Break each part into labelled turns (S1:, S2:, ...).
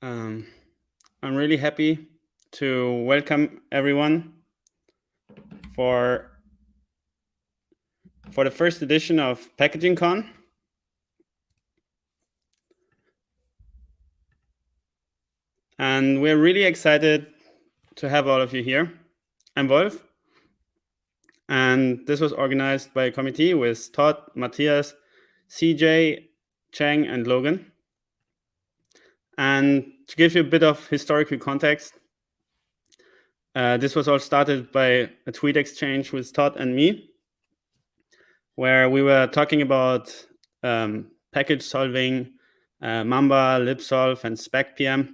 S1: I'm really happy to welcome everyone for the first edition of PackagingCon. And we're really excited to have all of you here. I'm Wolf, and this was organized by a committee with Todd, Matthias, CJ, Chang, and Logan. And to give you a bit of historical context, this was all started by a tweet exchange with Todd and me, where we were talking about package solving, Mamba, libsolve, and SpecPM.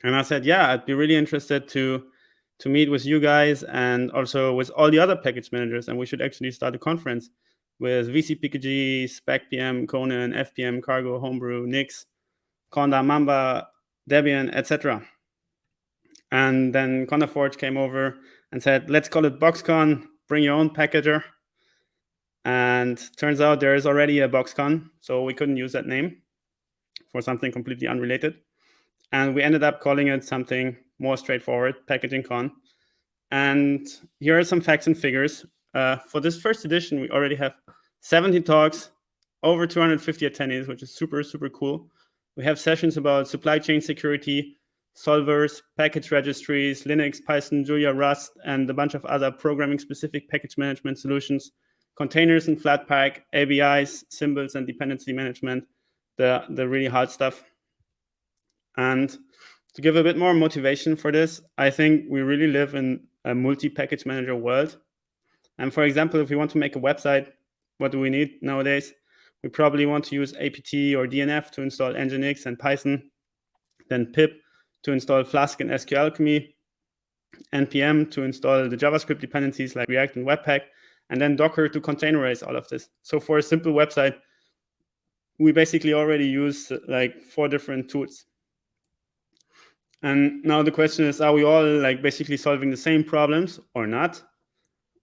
S1: And I said, yeah, I'd be really interested to meet with you guys and also with all the other package managers. And we should actually start a conference with VCPKG, SpecPM, Conan, FPM, Cargo, Homebrew, Nix, Conda, Mamba, Debian, etc. And then CondaForge came over and said, let's call it BoxCon, bring your own packager. And turns out there is already a BoxCon, so we couldn't use that name for something completely unrelated. And we ended up calling it something more straightforward, PackagingCon. And here are some facts and figures. For this first edition, we already have 70 talks, over 250 attendees, which is super, super cool. We have sessions about supply chain security, solvers, package registries, Linux, Python, Julia, Rust, and a bunch of other programming-specific package management solutions, containers and Flatpak, ABIs, symbols, and dependency management, the really hard stuff. And to give a bit more motivation for this, I think we really live in a multi-package manager world. And for example, if we want to make a website, what do we need nowadays? We probably want to use apt or DNF to install Nginx and Python, then pip to install Flask and SQLalchemy, npm to install the JavaScript dependencies like React and Webpack, and then Docker to containerize all of this. So for a simple website, we basically already use like 4 different tools. And now the question is, are we all like basically solving the same problems or not?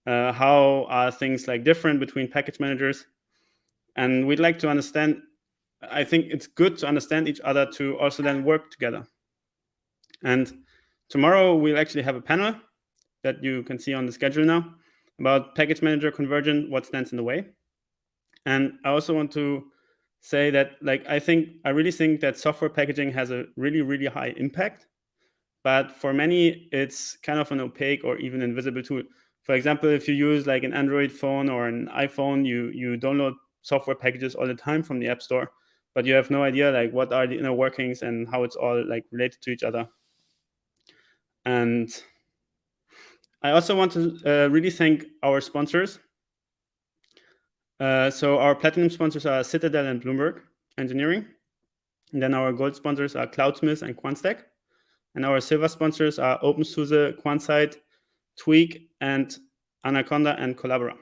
S1: How are things like different between package managers? And we'd like to understand, I think it's good to understand each other to also then work together. And tomorrow we'll actually have a panel that you can see on the schedule now about package manager conversion, what stands in the way. And I also want to say that I really think that software packaging has a really, really high impact. But for many, it's kind of an opaque or even invisible tool. For example, if you use like an Android phone or an iPhone, you download software packages all the time from the App Store, but you have no idea like what are the inner workings and how it's all like related to each other. And I also want to really thank our sponsors. So our platinum sponsors are Citadel and Bloomberg Engineering. And then our gold sponsors are Cloudsmith and Quantstack. And our silver sponsors are OpenSUSE, Quantsite, Tweak, and Anaconda and Collabora.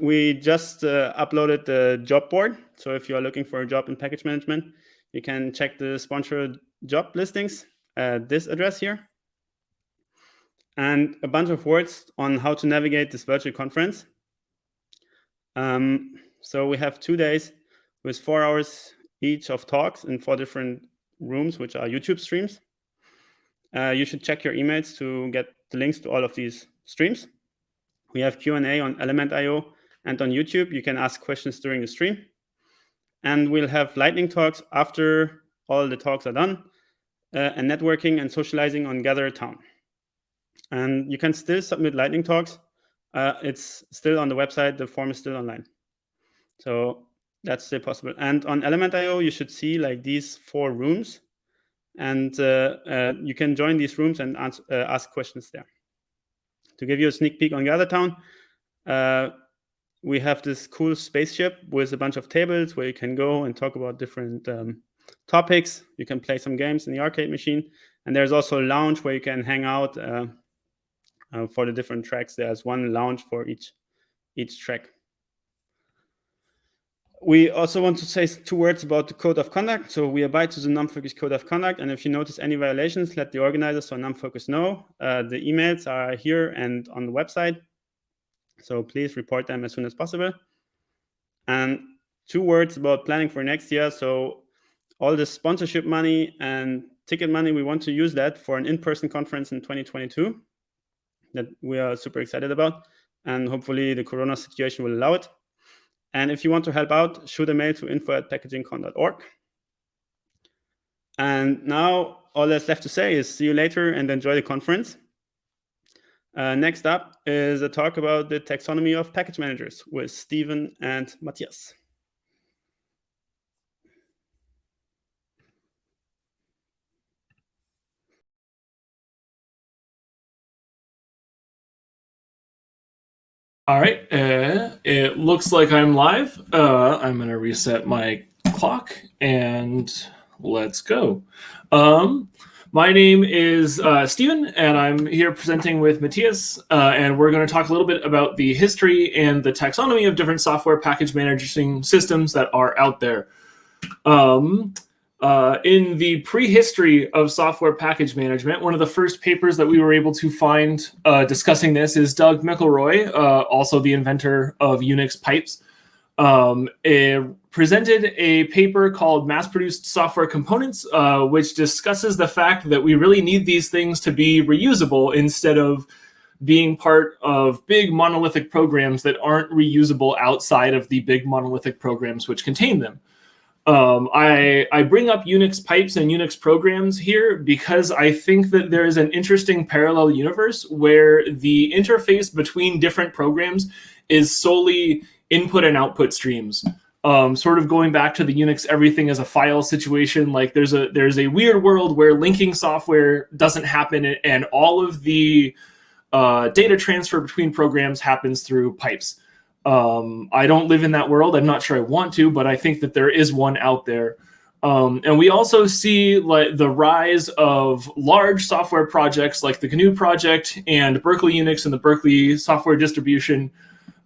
S1: We just uploaded the job board. So if you are looking for a job in package management, you can check the sponsored job listings at this address here. And a bunch of words on how to navigate this virtual conference. So we have 2 days with 4 hours each of talks in 4 different rooms, which are YouTube streams. You should check your emails to get the links to all of these streams. We have Q&A on Element.io and on YouTube. You can ask questions during the stream. And we'll have lightning talks after all the talks are done, and networking and socializing on Gather Town. And you can still submit lightning talks. It's still on the website. The form is still online. So that's still possible. And on Element.io, you should see like these 4 rooms. And you can join these rooms and ask questions there. To give you a sneak peek on Gather Town, we have this cool spaceship with a bunch of tables where you can go and talk about different topics. You can play some games in the arcade machine. And there's also a lounge where you can hang out for the different tracks. There's one lounge for each track. We also want to say 2 words about the code of conduct. So we abide to the NumFocus code of conduct. And if you notice any violations, let the organizers or NumFocus know. The emails are here and on the website. So please report them as soon as possible. And 2 words about planning for next year. So all the sponsorship money and ticket money, we want to use that for an in-person conference in 2022 that we are super excited about. And hopefully the Corona situation will allow it. And if you want to help out, shoot a mail to info@packagingcon.org. And now all that's left to say is see you later and enjoy the conference. Next up is a talk about the taxonomy of package managers with Stephen and Matthias.
S2: All right, it looks like I'm live. I'm going to reset my clock and let's go. My name is Stephen, and I'm here presenting with Matthias, and we're going to talk a little bit about the history and the taxonomy of different software package managing systems that are out there. In the prehistory of software package management, one of the first papers that we were able to find discussing this is Doug McElroy, also the inventor of Unix pipes. Presented a paper called Mass-Produced Software Components, which discusses the fact that we really need these things to be reusable instead of being part of big monolithic programs that aren't reusable outside of the big monolithic programs which contain them. I bring up Unix pipes and Unix programs here because I think that there is an interesting parallel universe where the interface between different programs is solely input and output streams. Sort of going back to the Unix everything as a file situation, like there's a weird world where linking software doesn't happen and all of the data transfer between programs happens through pipes. I don't live in that world. I'm not sure I want to, but I think that there is one out there. And we also see like the rise of large software projects like the GNU project and Berkeley Unix and the Berkeley software distribution.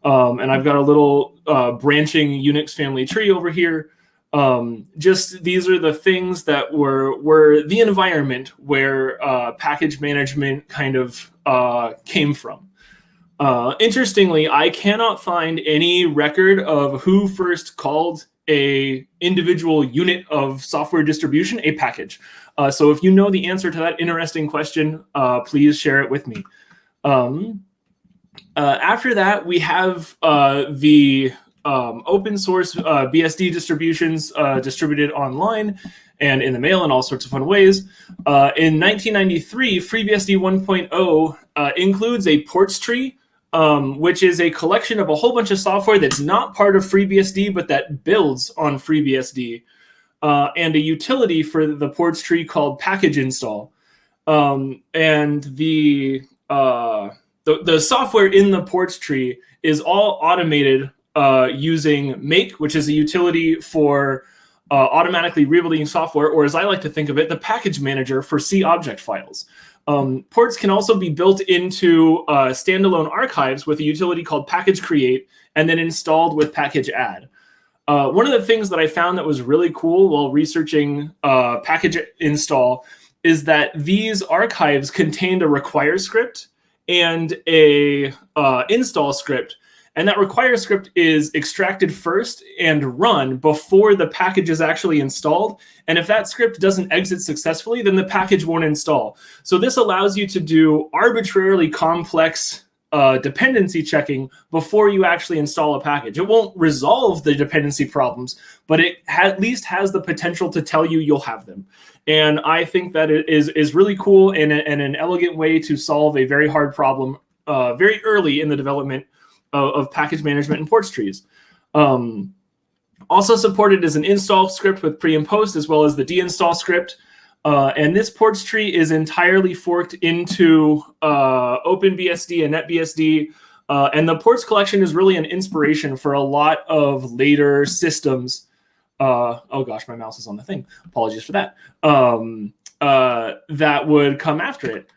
S2: And I've got a little branching Unix family tree over here. Just these are the things that were the environment where package management kind of came from. Interestingly, I cannot find any record of who first called a individual unit of software distribution a package. So if you know the answer to that interesting question, please share it with me. After that, we have the open source BSD distributions distributed online and in the mail in all sorts of fun ways. In 1993, FreeBSD 1.0 includes a ports tree, which is a collection of a whole bunch of software that's not part of FreeBSD, but that builds on FreeBSD, and a utility for the ports tree called package install. And the software in the ports tree is all automated using make, which is a utility for automatically rebuilding software, or as I like to think of it, the package manager for C object files. Ports can also be built into standalone archives with a utility called package create and then installed with package add. One of the things that I found that was really cool while researching package install is that these archives contained a require script and a install script. And that require script is extracted first and run before the package is actually installed. And if that script doesn't exit successfully, then the package won't install. So this allows you to do arbitrarily complex dependency checking before you actually install a package. It won't resolve the dependency problems, but it at least has the potential to tell you you'll have them. And I think that it is really cool and an elegant way to solve a very hard problem very early in the development of package management and ports trees. Also supported is an install script with pre and post, as well as the deinstall script. And this ports tree is entirely forked into OpenBSD and NetBSD. And the ports collection is really an inspiration for a lot of later systems. Oh gosh, my mouse is on the thing. Apologies for that. That would come after it.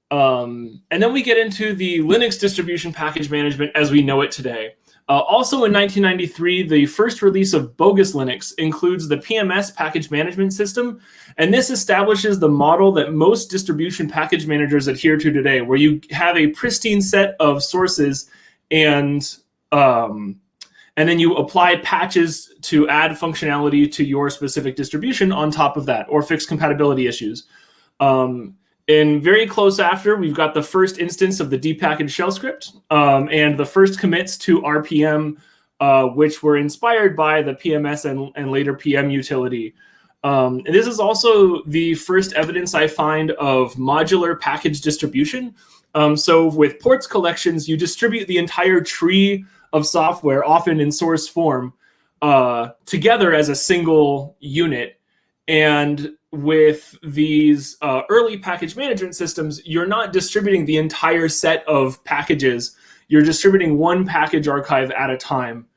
S2: And then we get into the Linux distribution package management as we know it today. Also in 1993, the first release of Bogus Linux includes the PMS package management system. And this establishes the model that most distribution package managers adhere to today, where you have a pristine set of sources and and then you apply patches to add functionality to your specific distribution on top of that, or fix compatibility issues. And very close after, we've got the first instance of the depackaged shell script, and the first commits to RPM, which were inspired by the PMS and later PM utility. And this is also the first evidence I find of modular package distribution. So with ports collections, you distribute the entire tree of software, often in source form, together as a single unit. And with these early package management systems, you're not distributing the entire set of packages. You're distributing one package archive at a time,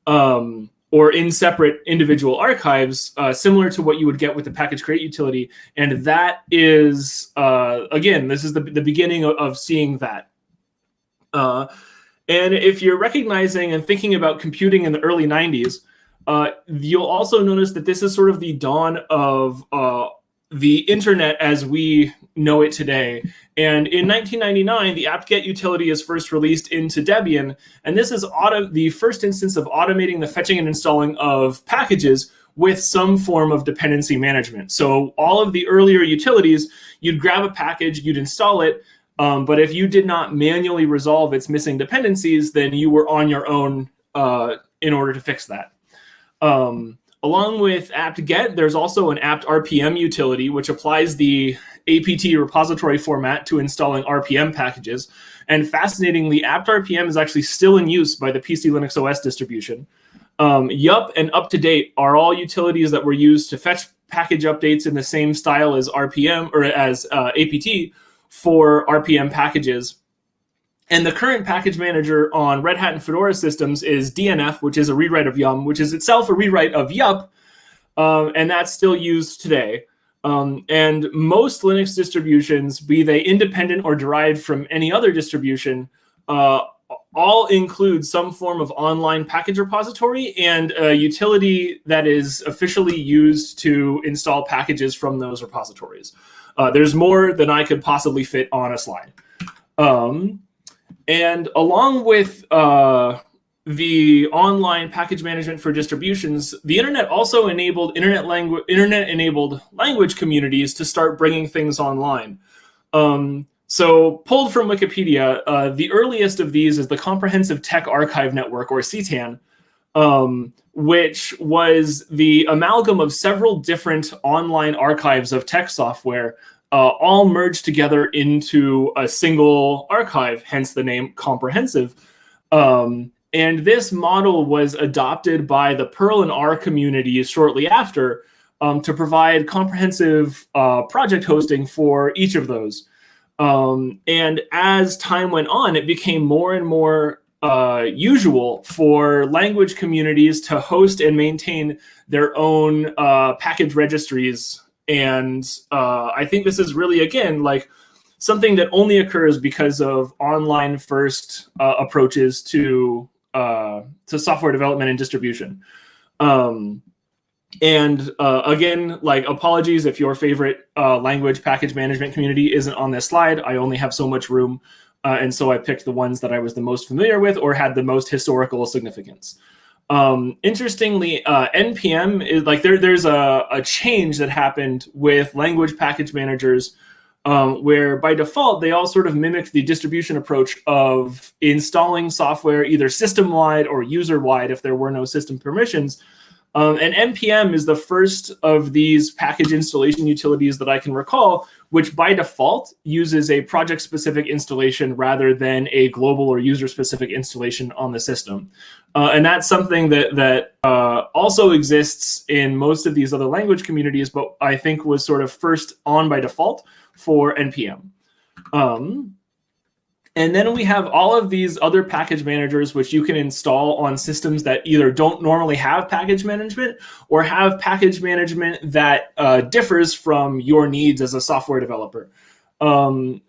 S2: or in separate individual archives, similar to what you would get with the package create utility. And that is, again, this is the beginning of seeing that. And if you're recognizing and thinking about computing in the early 90s, you'll also notice that this is sort of the dawn of the internet as we know it today. And in 1999, the apt-get utility is first released into Debian. And this is the first instance of automating the fetching and installing of packages with some form of dependency management. So all of the earlier utilities, you'd grab a package, you'd install it, but if you did not manually resolve its missing dependencies, then you were on your own in order to fix that. Along with apt-get, there's also an apt-rpm utility, which applies the apt repository format to installing RPM packages. And fascinatingly, apt-rpm is actually still in use by the PC Linux OS distribution. Yup and up-to-date are all utilities that were used to fetch package updates in the same style as RPM or as apt for RPM packages. And the current package manager on Red Hat and Fedora systems is DNF, which is a rewrite of Yum, which is itself a rewrite of Yup, and that's still used today. And most Linux distributions, be they independent or derived from any other distribution, all include some form of online package repository and a utility that is officially used to install packages from those repositories. There's more than I could possibly fit on a slide. And along with the online package management for distributions, the internet also enabled internet-enabled language communities to start bringing things online. So pulled from Wikipedia, the earliest of these is the Comprehensive Tech Archive Network, or CTAN, which was the amalgam of several different online archives of tech software, all merged together into a single archive, hence the name comprehensive. And this model was adopted by the Perl and R communities shortly after to provide comprehensive project hosting for each of those. And as time went on, it became more and more usual for language communities to host and maintain their own package registries. And I think this is really, again, like something that only occurs because of online first approaches to software development and distribution. And again, like, apologies if your favorite language package management community isn't on this slide. I only have so much room. And so I picked the ones that I was the most familiar with or had the most historical significance. Interestingly, NPM is like there's a change that happened with language package managers, where by default they all sort of mimicked the distribution approach of installing software either system-wide or user-wide if there were no system permissions. And NPM is the first of these package installation utilities that I can recall, which by default uses a project-specific installation rather than a global or user-specific installation on the system. And that's something that also exists in most of these other language communities, but I think was sort of first on by default for NPM. And then we have all of these other package managers, which you can install on systems that either don't normally have package management or have package management that differs from your needs as a software developer.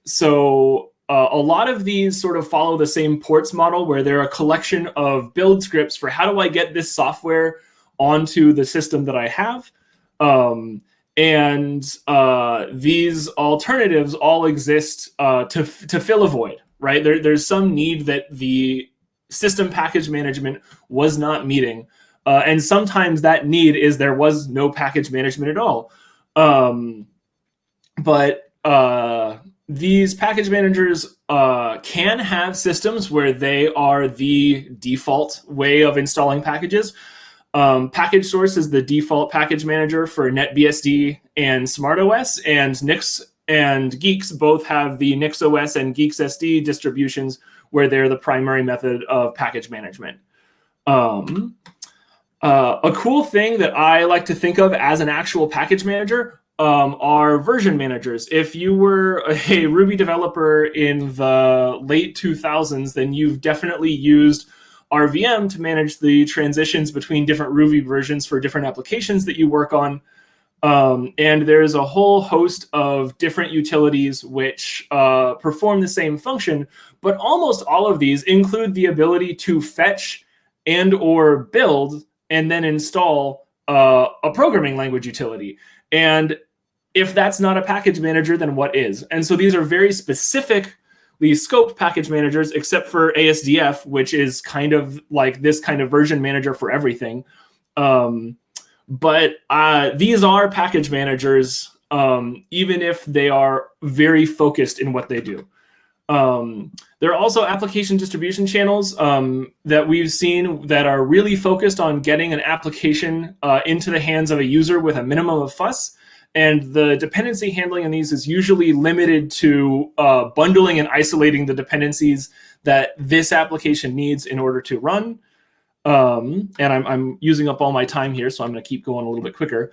S2: So a lot of these sort of follow the same ports model, where they're a collection of build scripts for how do I get this software onto the system that I have. And these alternatives all exist to fill a void. Right, there's some need that the system package management was not meeting. And sometimes that need is there was no package management at all. But these package managers can have systems where they are the default way of installing packages. Package Source is the default package manager for NetBSD and SmartOS, and Nix and Geeks both have the NixOS and GeeksSD distributions where they're the primary method of package management. A cool thing that I like to think of as an actual package manager are version managers. If you were a Ruby developer in the late 2000s, then you've definitely used RVM to manage the transitions between different Ruby versions for different applications that you work on. And there's a whole host of different utilities which perform the same function, but almost all of these include the ability to fetch and or build and then install a programming language utility. And if that's not a package manager, then what is? And so these are very specifically scoped package managers, except for ASDF, which is kind of like this kind of version manager for everything. But these are package managers, even if they are very focused in what they do. There are also application distribution channels that we've seen that are really focused on getting an application into the hands of a user with a minimum of fuss. And the dependency handling in these is usually limited to bundling and isolating the dependencies that this application needs in order to run. And I'm using up all my time here, so I'm going to keep going a little bit quicker.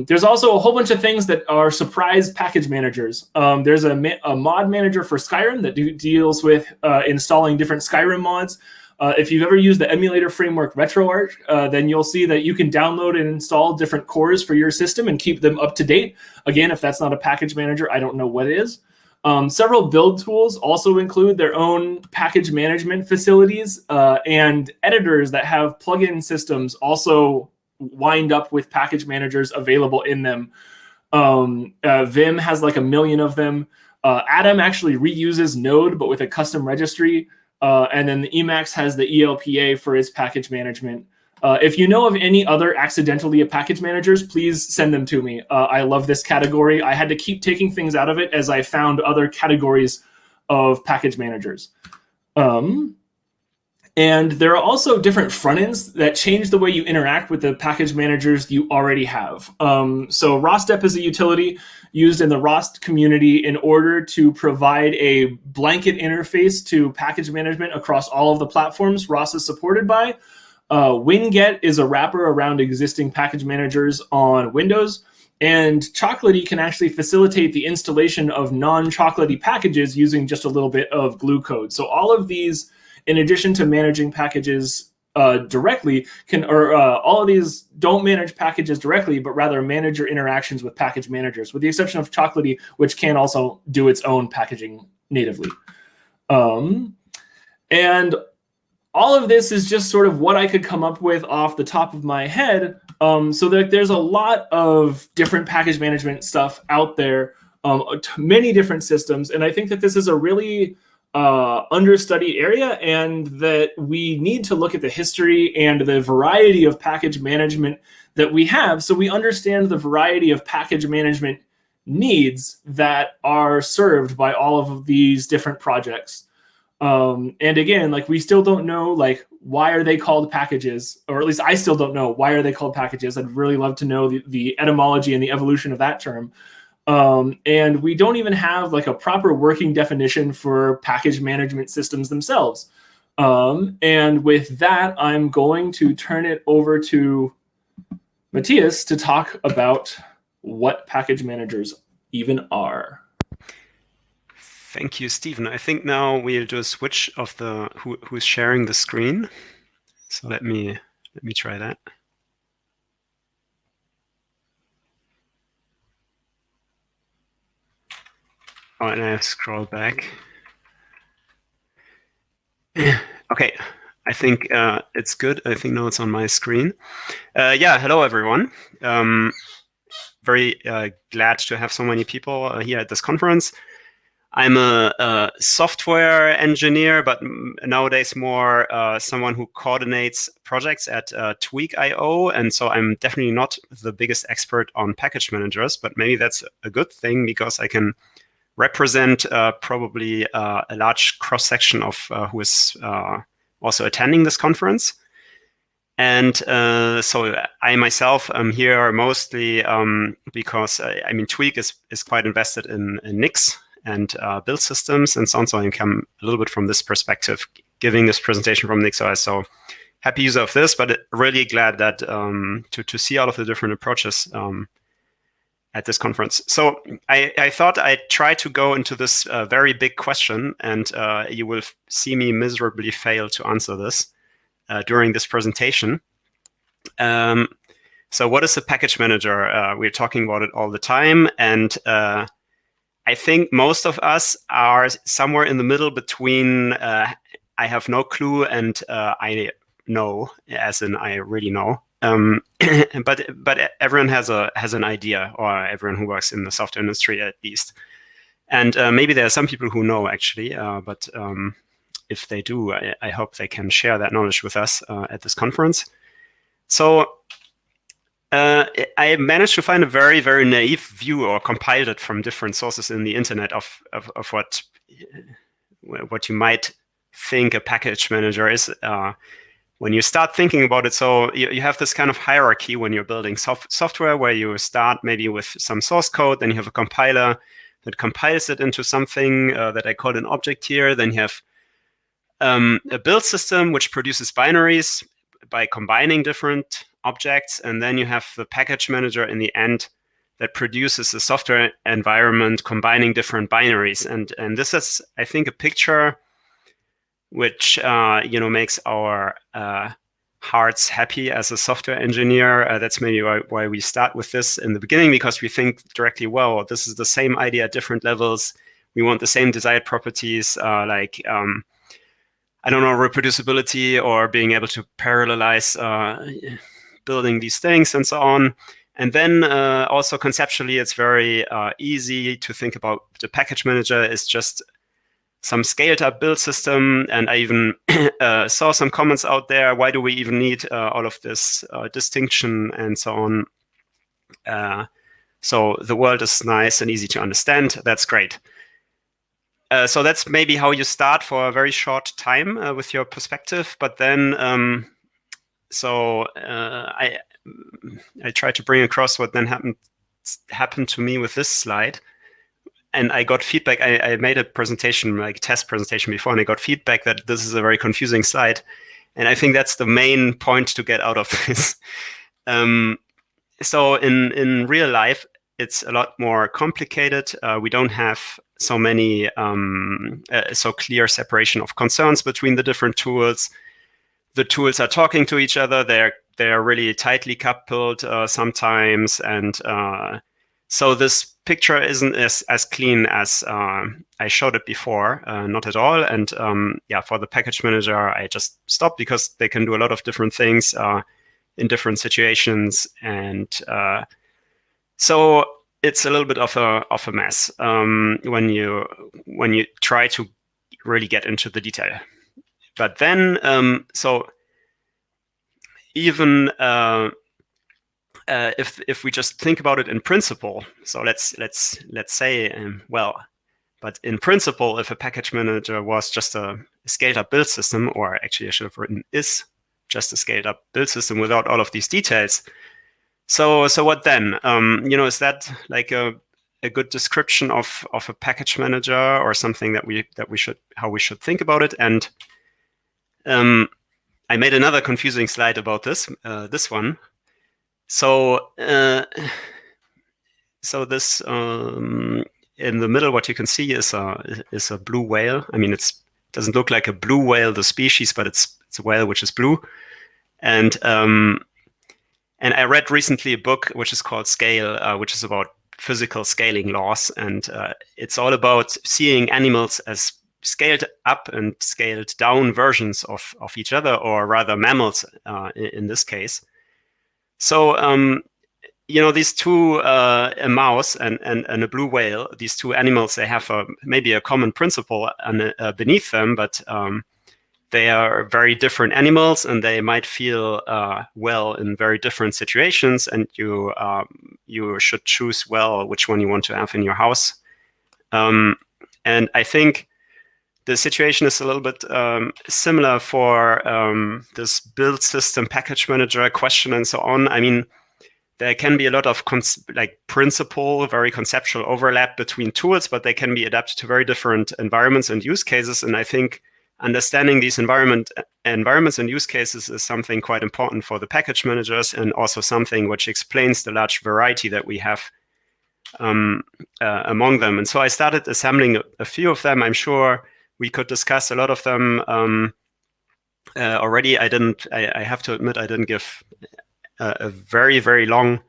S2: There's also a whole bunch of things that are surprise package managers. There's a mod manager for Skyrim that deals with installing different Skyrim mods. If you've ever used the emulator framework RetroArch, then you'll see that you can download and install different cores for your system and keep them up to date. Again, if that's not a package manager, I don't know what is. Several build tools also include their own package management facilities, and editors that have plugin systems also wind up with package managers available in them. Vim has like 1 million of them. Atom actually reuses Node, but with a custom registry. And then the Emacs has the ELPA for its package management. If you know of any other accidentally package managers, please send them to me. I love this category. I had to keep taking things out of it as I found other categories of package managers. And there are also different front ends that change the way you interact with the package managers you already have. So ROSDEP is a utility used in the ROST community in order to provide a blanket interface to package management across all of the platforms ROS is supported by. Winget is a wrapper around existing package managers on Windows. And Chocolatey can actually facilitate the installation of non-chocolatey packages using just a little bit of glue code. So all of these, in addition to managing packages directly, all of these don't manage packages directly, but rather manage your interactions with package managers, with the exception of Chocolatey, which can also do its own packaging natively. And all of this is just sort of what I could come up with off the top of my head. So there's a lot of different package management stuff out there, many different systems. And I think that this is a really understudied area, and that we need to look at the history and the variety of package management that we have, so we understand the variety of package management needs that are served by all of these different projects. And again, like, we still don't know, like, why are they called packages, or at least I still don't know why are they called packages. I'd really love to know the etymology and the evolution of that term. And we don't even have like a proper working definition for package management systems themselves. And with that, I'm going to turn it over to Matthias to talk about what package managers even are.
S3: Thank you, Stephen. I think now we'll do a switch of the who's sharing the screen. So let me try that. Oh, and I scroll back. Okay, I think it's good. I think now it's on my screen. Yeah, hello everyone. Very glad to have so many people here at this conference. I'm a software engineer, but nowadays more someone who coordinates projects at Tweak.io. And so I'm definitely not the biggest expert on package managers, but maybe that's a good thing because I can represent probably a large cross-section of who is also attending this conference. And so I myself am here mostly because, I mean, Tweak is quite invested in Nix and build systems and so on. So I come a little bit from this perspective, giving this presentation from NixOS. So happy user of this, but really glad that to see all of the different approaches at this conference. So I thought I'd try to go into this very big question, and you will see me miserably fail to answer this during this presentation. So what is a package manager? We're talking about it all the time, and I think most of us are somewhere in the middle between I have no clue and I know, as in I really know. But everyone has an idea, or everyone who works in the software industry at least. And maybe there are some people who know actually, but if they do, I hope they can share that knowledge with us at this conference. So I managed to find a very, very naive view, or compiled it from different sources in the internet of what you might think a package manager is. When you start thinking about it, so you have this kind of hierarchy when you're building software, where you start maybe with some source code, then you have a compiler that compiles it into something that I call an object here. Then you have a build system which produces binaries by combining different objects, and then you have the package manager in the end that produces a software environment combining different binaries. And this is, I think, a picture which makes our hearts happy as a software engineer. That's maybe why we start with this in the beginning, because we think directly, well, this is the same idea at different levels. We want the same desired properties, like I don't know, reproducibility, or being able to parallelize building these things and so on. And then also conceptually, it's very easy to think about the package manager is just some scaled up build system. And I even saw some comments out there, why do we even need all of this distinction and so on? So the world is nice and easy to understand. That's great. So that's maybe how you start for a very short time with your perspective. But then, I tried to bring across what then happened to me with this slide. And I got feedback. I made a presentation, like a test presentation before, and I got feedback that this is a very confusing slide. And I think that's the main point to get out of this. So in real life, it's a lot more complicated. We don't have so many, so clear separation of concerns between the different tools. The tools are talking to each other. They're really tightly coupled sometimes, and so this picture isn't as clean as I showed it before, not at all. And for the package manager, I just stopped because they can do a lot of different things in different situations, and so it's a little bit of a mess when you try to really get into the detail. But then, so even if we just think about it in principle, so let's say, but in principle, if a package manager was just a scaled up build system, or actually I should have written is just a scaled up build system without all of these details. So what then? Is that like a good description of a package manager, or something that we should think about it? And I made another confusing slide about this one. So this in the middle, what you can see is a blue whale. I mean, it doesn't look like a blue whale, the species, but it's a whale which is blue. And I read recently a book which is called Scale, which is about physical scaling laws, and it's all about seeing animals as scaled up and scaled down versions of each other, or rather mammals in this case. So these two, a mouse and a blue whale, these two animals, they have maybe a common principle beneath them, but they are very different animals, and they might feel well in very different situations. And you should choose well which one you want to have in your house. And I think the situation is a little bit similar for this build system package manager question and so on. I mean, there can be a lot of principle, very conceptual overlap between tools, but they can be adapted to very different environments and use cases. And I think understanding these environments and use cases is something quite important for the package managers, and also something which explains the large variety that we have among them. And so I started assembling a few of them. I'm sure we could discuss a lot of them already. I have to admit, I didn't give a very, very long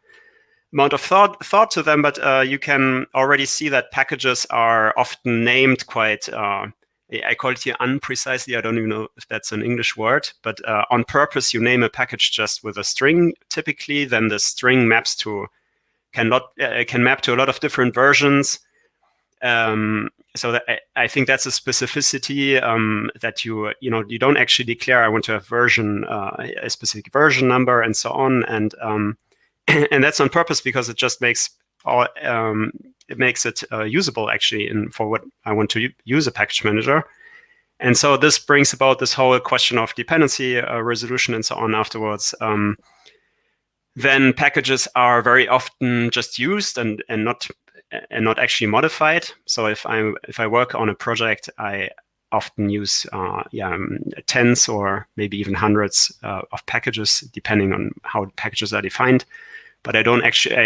S3: amount of thought to them, but you can already see that packages are often named quite, I call it here unprecisely. I don't even know if that's an English word, but on purpose, you name a package just with a string typically, then the string can map to a lot of different versions. So that I think that's a specificity that you don't actually declare, I want to have a specific version number and so on, and and that's on purpose because it just makes it usable actually for what I want to use a package manager. And so this brings about this whole question of dependency resolution and so on afterwards. Then packages are very often just used and not actually modified. So if I work on a project, I often use tens or maybe even hundreds of packages, depending on how packages are defined. But I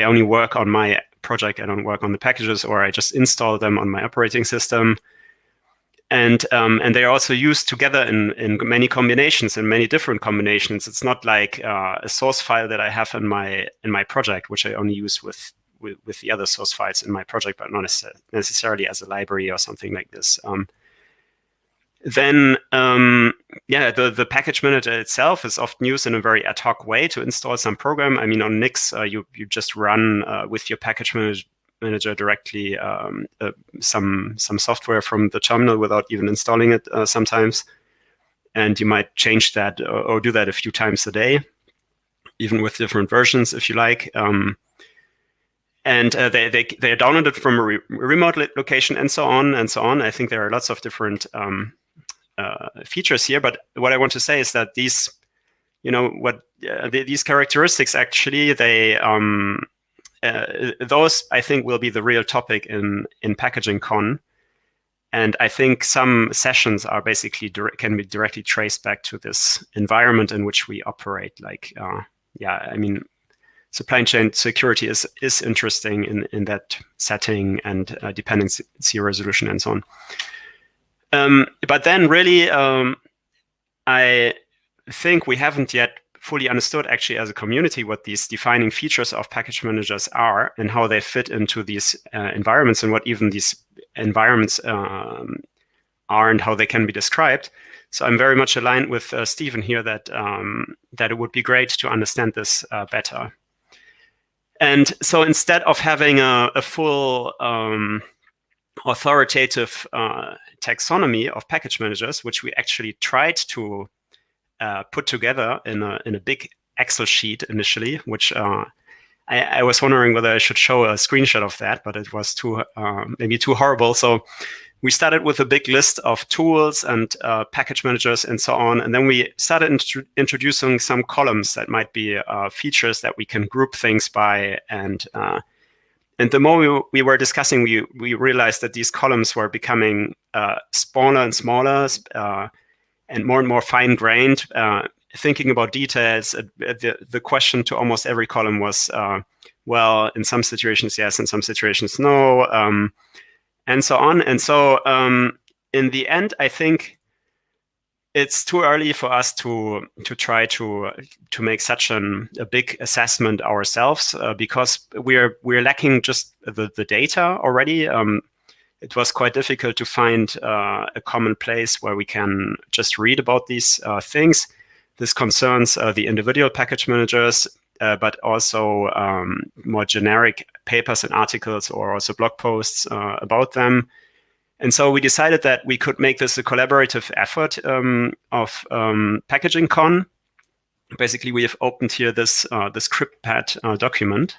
S3: only work on my project. I don't work on the packages, or I just install them on my operating system. And they are also used together in many combinations, in many different combinations. It's not like a source file that I have in my project, which I only use with the other source files in my project, but not necessarily as a library or something like this. Then the package manager itself is often used in a very ad hoc way to install some program. I mean, on Nix, you just run with your package manager directly some software from the terminal without even installing it sometimes. And you might change that or do that a few times a day, even with different versions if you like. And they are downloaded from a remote location and so on and so on. I think there are lots of different features here. But what I want to say is that these, these characteristics actually, those I think will be the real topic in PackagingCon. And I think some sessions are basically can be directly traced back to this environment in which we operate. Like, I mean, supply chain security is interesting in that setting, and dependency resolution and so on. But then really, I think we haven't yet fully understood actually as a community what these defining features of package managers are and how they fit into these environments, and what even these environments are and how they can be described. So I'm very much aligned with Stephen here that it would be great to understand this better. And so instead of having a full authoritative taxonomy of package managers, which we actually tried to put together in a big Excel sheet initially, which I was wondering whether I should show a screenshot of that, but it was maybe too horrible. So we started with a big list of tools and package managers and so on. And then we started introducing some columns that might be features that we can group things by. And the more we were discussing, we realized that these columns were becoming smaller and smaller and more fine-grained. Thinking about details, the question to almost every column was, well, in some situations, yes, in some situations, no. And so on. And so in the end, I think it's too early for us to try to make such a big assessment ourselves because we're lacking just the data already. It was quite difficult to find a common place where we can just read about these things. This concerns the individual package managers. but also more generic papers and articles, or also blog posts about them. And so we decided that we could make this a collaborative effort of PackagingCon. Basically, we have opened here this ScriptPad document.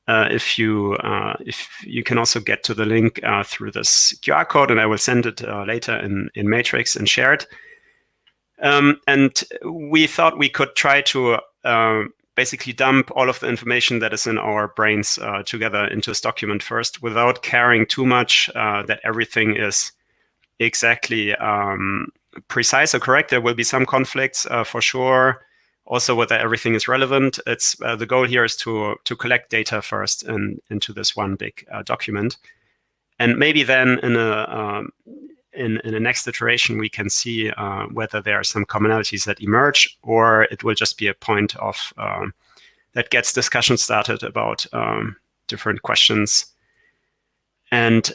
S3: If you can also get to the link through this QR code, and I will send it later in Matrix and share it. And we thought we could try to basically dump all of the information that is in our brains together into this document first, without caring too much that everything is exactly precise or correct. There will be some conflicts for sure. Also, whether everything is relevant. It's the goal here is to collect data first into this one big document, and maybe then in a next iteration we can see whether there are some commonalities that emerge, or it will just be a point of that gets discussion started about different questions. And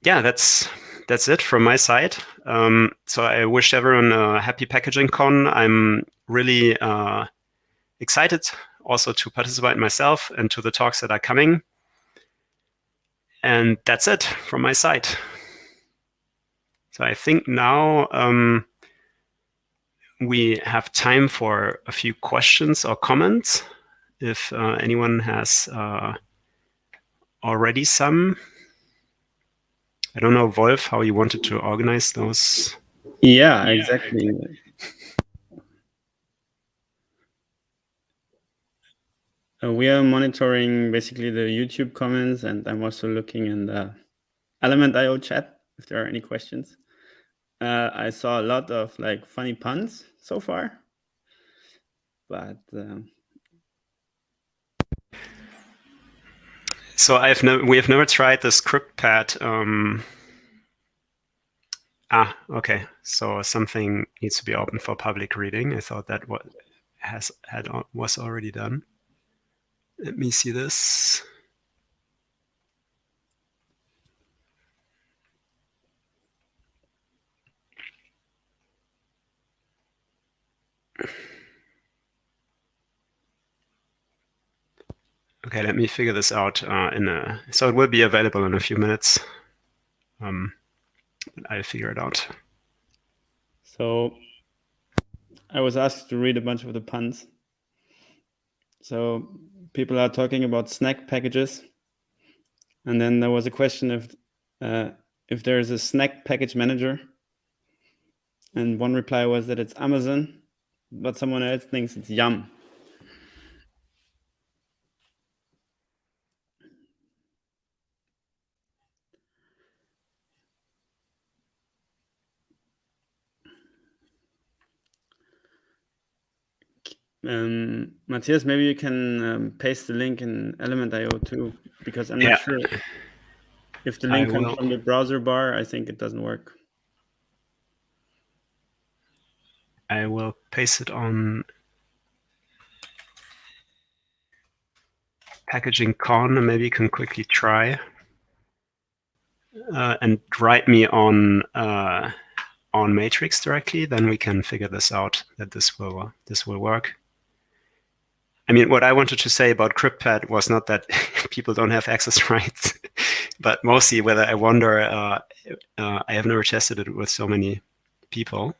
S3: yeah, that's it from my side. So I wish everyone a happy PackagingCon. I'm really excited also to participate myself and to the talks that are coming. And that's it from my side. So I think now we have time for a few questions or comments, if anyone has already some. I don't know, Wolf, how you wanted to organize those.
S1: Yeah, exactly. We are monitoring basically the YouTube comments, and I'm also looking in the Element.io chat if there are any questions. I saw a lot of like funny puns so far, but
S3: so we have never tried the ScriptPad. Okay. So something needs to be open for public reading. I thought that was already done. Let me see this. Okay, let me figure this out so it will be available in a few minutes. I'll figure it out.
S1: So I was asked to read a bunch of the puns. So people are talking about snack packages, and then there was a question if there is a snack package manager, and one reply was that it's Amazon, but someone else thinks it's Yum. Matthias, maybe you can paste the link in Element.io too, because I'm not sure if the link comes from the browser bar. I think it doesn't work.
S3: I will paste it on PackagingCon, and maybe you can quickly try and write me on Matrix directly. Then we can figure this out, that this will work. I mean, what I wanted to say about ScriptPad was not that people don't have access rights, but mostly whether I wonder, I have never tested it with so many people.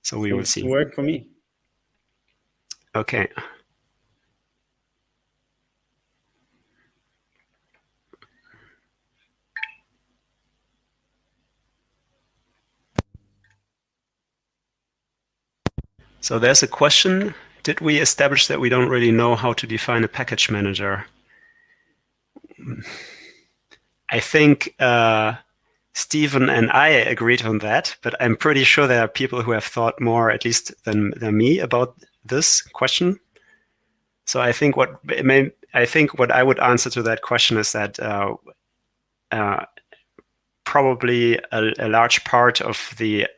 S3: So we will see.
S1: It worked for me.
S3: Okay. So there's a question. Did we establish that we don't really know how to define a package manager? I think Stephen and I agreed on that, but I'm pretty sure there are people who have thought more, at least than me, about this question. So I think what I would answer to that question is that probably a large part of the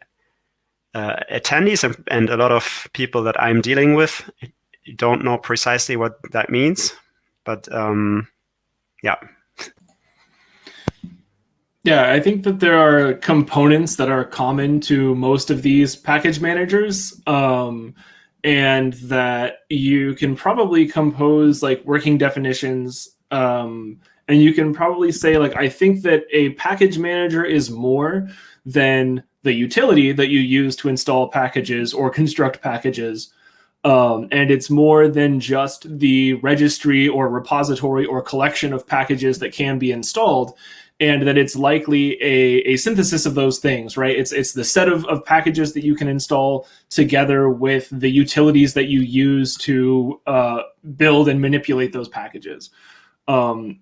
S3: attendees and a lot of people that I'm dealing with don't know precisely what that means, but yeah.
S2: Yeah, I think that there are components that are common to most of these package managers. and that you can probably compose like working definitions, and you can probably say like, I think that a package manager is more than the utility that you use to install packages or construct packages. And it's more than just the registry or repository or collection of packages that can be installed, and that it's likely a synthesis of those things, right? It's the set of packages that you can install together with the utilities that you use to build and manipulate those packages.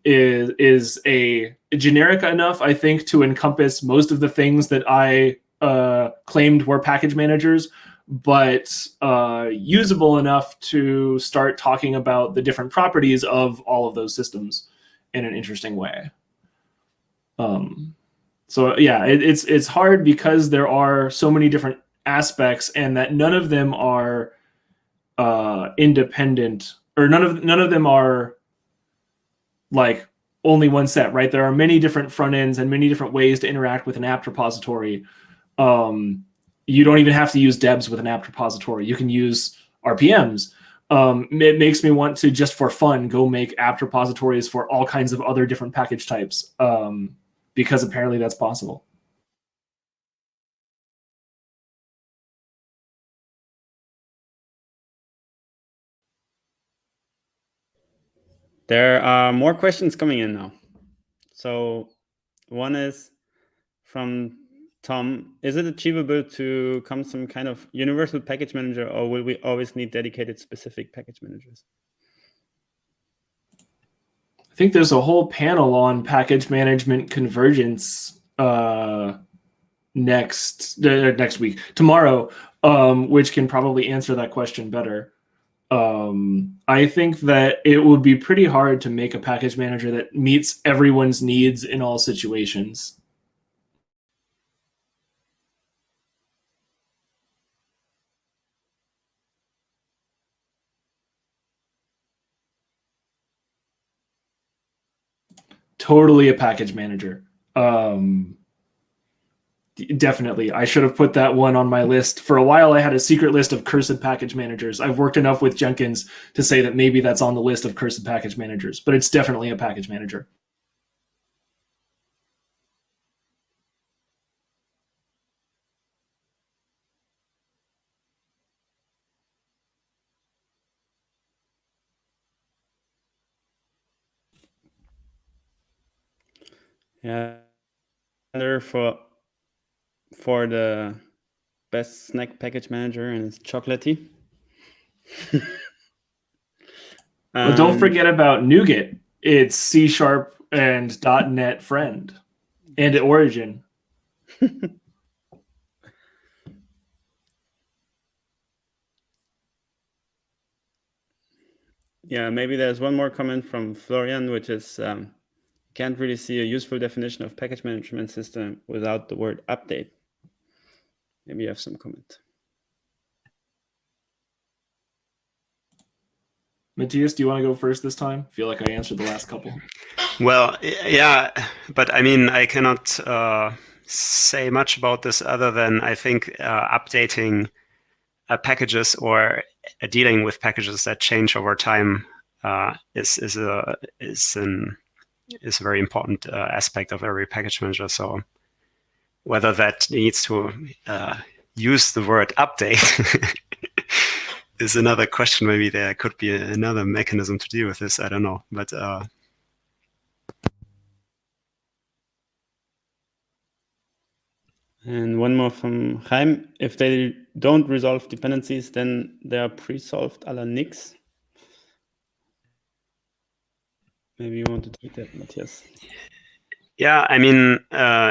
S2: Is a generic enough, I think, to encompass most of the things that I claimed were package managers, but usable enough to start talking about the different properties of all of those systems in an interesting way. So yeah, it's hard because there are so many different aspects, and that none of them are independent, or none of them are like only one set, right? There are many different front ends and many different ways to interact with an apt repository. You don't even have to use debs with an apt repository. You can use RPMs. It makes me want to, just for fun, go make apt repositories for all kinds of other different package types, because apparently that's possible.
S1: There are more questions coming in now. So one is from Tom. Is it achievable to come some kind of universal package manager, or will we always need dedicated specific package managers?
S2: I think there's a whole panel on package management convergence next week, tomorrow, which can probably answer that question better. I think that it would be pretty hard to make a package manager that meets everyone's needs in all situations. Totally a package manager. Definitely. I should have put that one on my list. For a while, I had a secret list of cursed package managers. I've worked enough with Jenkins to say that maybe that's on the list of cursed package managers, but it's definitely a package manager.
S1: Yeah, for the best snack package manager, and it's chocolatey.
S2: But don't forget about Nougat. It's C# and .NET friend, and Origin.
S1: Yeah, maybe there's one more comment from Florian, which is can't really see a useful definition of package management system without the word update. Maybe you have some comment.
S2: Matthias, do you want to go first this time? I feel like I answered the last couple.
S3: Well, yeah, but I mean, I cannot say much about this other than I think updating packages or dealing with packages that change over time is a very important aspect of every package manager. So whether that needs to use the word update is another question. Maybe there could be another mechanism to deal with this. I don't know, but.
S1: And one more from Chaim. If they don't resolve dependencies, then they are pre-solved a la Nix. Maybe you want to take that, Matthias.
S3: Yeah, I mean,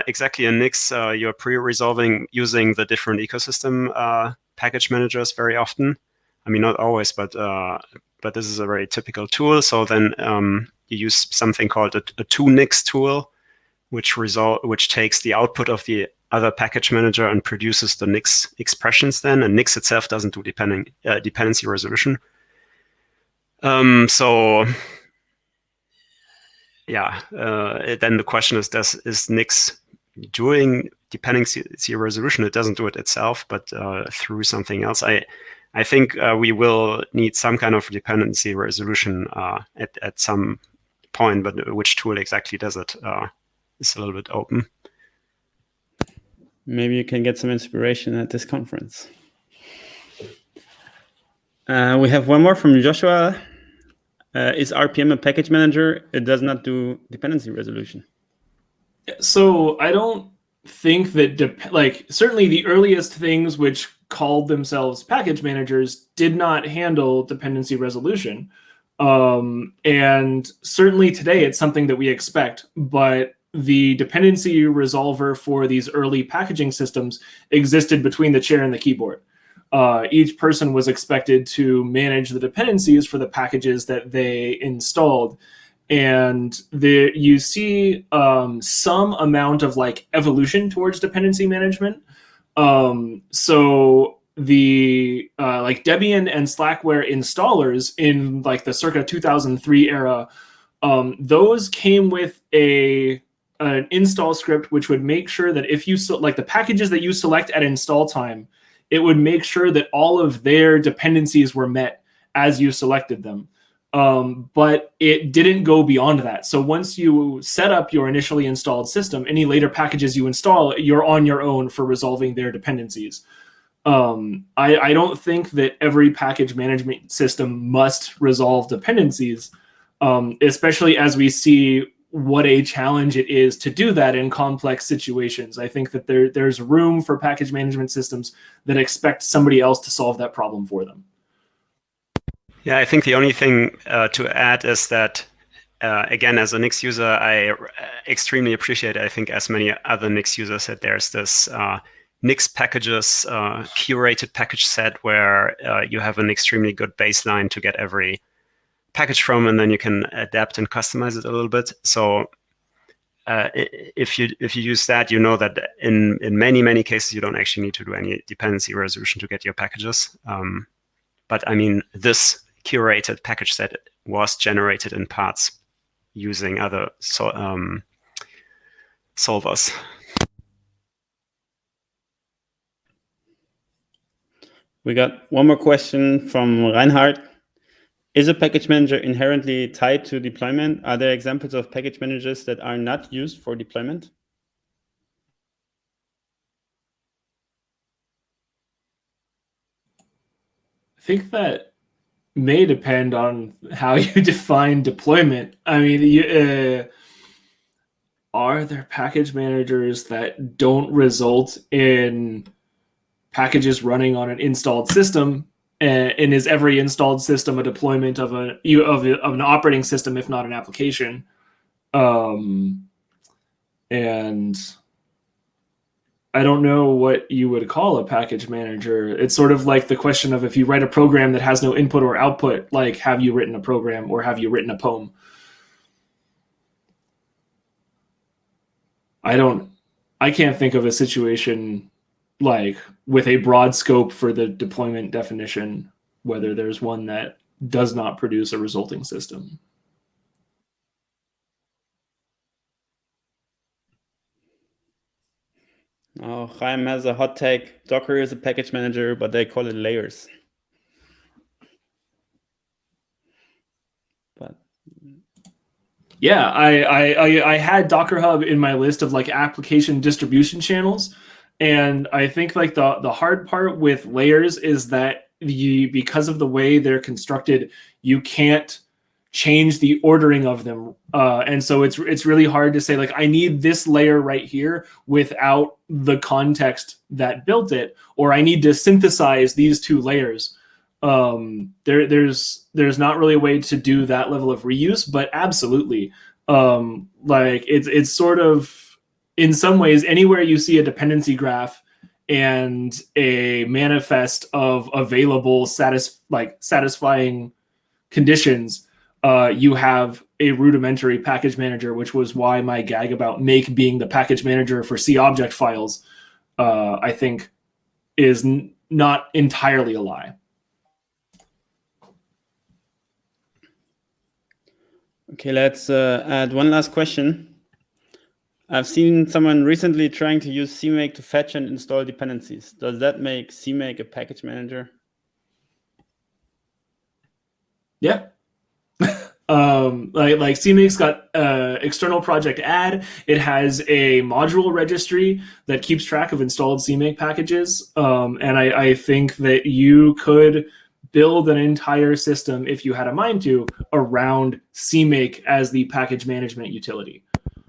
S3: exactly. In Nix, you're pre-resolving using the different ecosystem package managers very often. I mean, not always, but this is a very typical tool. So then you use something called a to-Nix tool, which takes the output of the other package manager and produces the Nix expressions then. And Nix itself doesn't do dependency resolution. So yeah, then the question is Nix doing dependency resolution? It doesn't do it itself, but through something else. I think we will need some kind of dependency resolution at some point, but which tool exactly does it is a little bit open.
S1: Maybe you can get some inspiration at this conference. We have one more from Joshua. Is RPM a package manager? It does not do dependency resolution.
S2: So I don't think that certainly the earliest things which called themselves package managers did not handle dependency resolution. And certainly today it's something that we expect, but the dependency resolver for these early packaging systems existed between the chair and the keyboard. Each person was expected to manage the dependencies for the packages that they installed. And you see some amount of like evolution towards dependency management. So the like Debian and Slackware installers in like the circa 2003 era, those came with an install script which would make sure that if you like the packages that you select at install time, it would make sure that all of their dependencies were met as you selected them. But it didn't go beyond that. So once you set up your initially installed system, any later packages you install, you're on your own for resolving their dependencies. I don't think that every package management system must resolve dependencies, especially as we see what a challenge it is to do that in complex situations. I think that there's room for package management systems that expect somebody else to solve that problem for them.
S3: Yeah, I think the only thing to add is that, again, as a Nix user, I extremely appreciate, I think, as many other Nix users, that there's this Nix packages curated package set where you have an extremely good baseline to get every package from, and then you can adapt and customize it a little bit. So if you use that, you know that in many cases you don't actually need to do any dependency resolution to get your packages. But I mean, this curated package set was generated in parts using other solvers.
S1: We got one more question from Reinhard. Is a package manager inherently tied to deployment? Are there examples of package managers that are not used for deployment?
S2: I think that may depend on how you define deployment. I mean, are there package managers that don't result in packages running on an installed system? And is every installed system a deployment of an operating system, if not an application? And I don't know what you would call a package manager. It's sort of like the question of if you write a program that has no input or output, like have you written a program or have you written a poem? I can't think of a situation like with a broad scope for the deployment definition, whether there's one that does not produce a resulting system.
S1: Oh, Chaim has a hot take. Docker is a package manager, but they call it layers. But
S2: yeah, I had Docker Hub in my list of like application distribution channels. And I think like the hard part with layers is that because of the way they're constructed, you can't change the ordering of them. And so it's really hard to say like, I need this layer right here without the context that built it, or I need to synthesize these two layers. There's not really a way to do that level of reuse, but absolutely. Like it's sort of, in some ways, anywhere you see a dependency graph and a manifest of available satisfying conditions, you have a rudimentary package manager, which was why my gag about make being the package manager for C object files, I think, is not entirely a lie.
S1: Okay, let's add one last question. I've seen someone recently trying to use CMake to fetch and install dependencies. Does that make CMake a package manager?
S2: Yeah. Like CMake's got external project add. It has a module registry that keeps track of installed CMake packages. And I think that you could build an entire system, if you had a mind to, around CMake as the package management utility.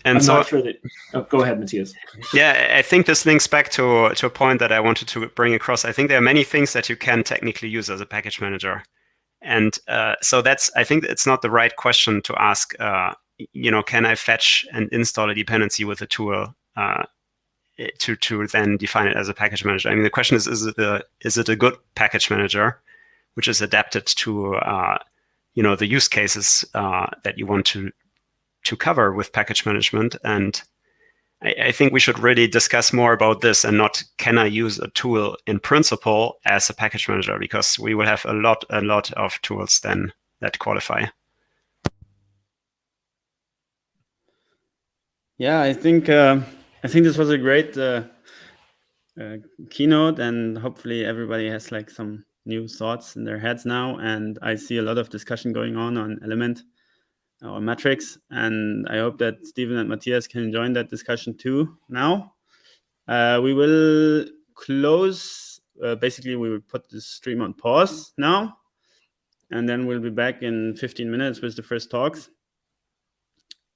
S3: And
S2: I'm not sure that... Oh, go ahead, Matthias.
S3: Yeah, I think this links back to a point that I wanted to bring across. I think there are many things that you can technically use as a package manager. And so I think it's not the right question to ask, can I fetch and install a dependency with a tool to then define it as a package manager? I mean, the question is it a good package manager, which is adapted to, the use cases that you want to cover with package management? And I think we should really discuss more about this and not can I use a tool in principle as a package manager, because we will have a lot of tools then that qualify.
S1: Yeah, I think this was a great keynote, and hopefully everybody has like some new thoughts in their heads now. And I see a lot of discussion going on Element or metrics, and I hope that Stephen and Matthias can join that discussion too now. We will close, basically we will put the stream on pause now, and then we'll be back in 15 minutes with the first talks.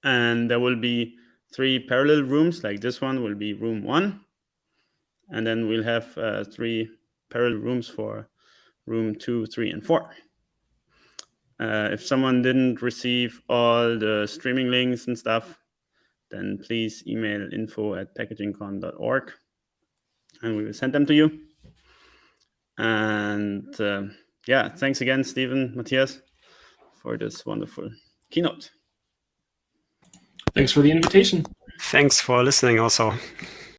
S1: And there will be 3 parallel rooms, like this one will be room 1. And then we'll have 3 parallel rooms for room 2, 3, and 4. If someone didn't receive all the streaming links and stuff, then please email info@packagingcon.org and we will send them to you. And thanks again, Stephen, Matthias, for this wonderful keynote.
S2: Thanks for the invitation.
S3: Thanks for listening also.